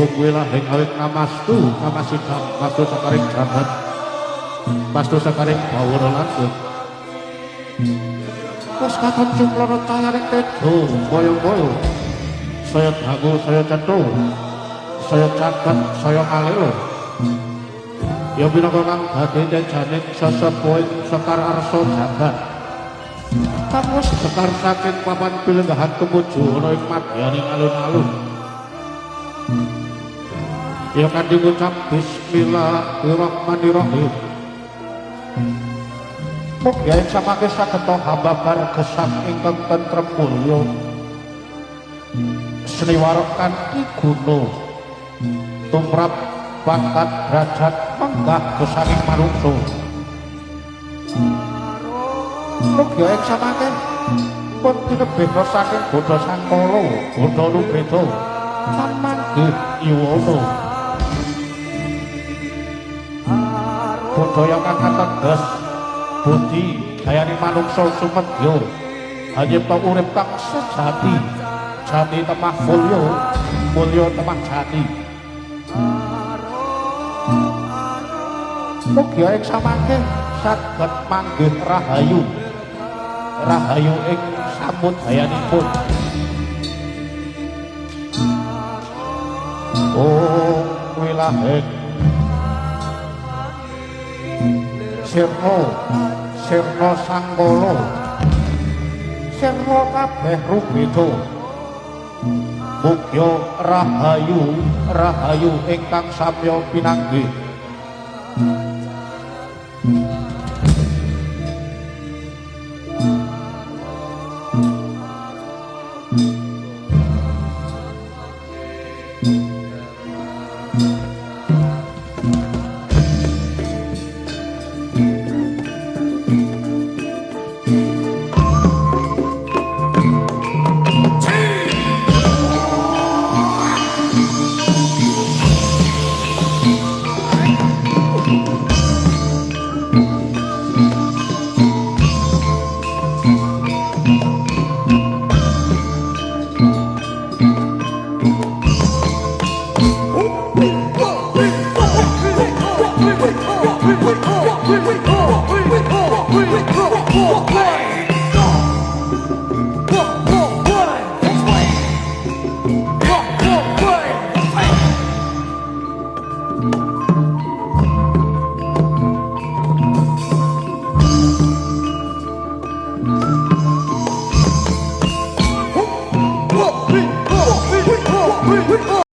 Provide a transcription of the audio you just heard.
wilah ing awit namastu namasidam mastu sakaring jagat mastu sakaring bawara langgeng wis katon cumplana cayaring tedo boyo-boyo saya dangu saya cethu saya caket saya alelo ya minangka kang dadi jajaning sesepuh sekar arsa jagat kang wis sekar saking papan pilenggahan tumuju ana ing madyaning alun-alun ya kanthi ngucap bismillahirrahmanirrahim mugi samangke saged hamba bargesang ingkang tentrem mulya seniwara kanthi guna tumrap pangkat derajat menggah gesaning manungsa mugi samangke pun tinebih saking bodha sangkala bodha lubeda samanggih yuwana budaya kang kateges budi dayane manungsa sumedya hanyipta urip kang sejati jati temah mulya mulya temah jati mugi ing samangke saged manggih rahayu rahayu ing samudayanipun wilahing sirna sangkala sirna kabeh rubeda mugi rahayu rahayu ingkang samya pinanggih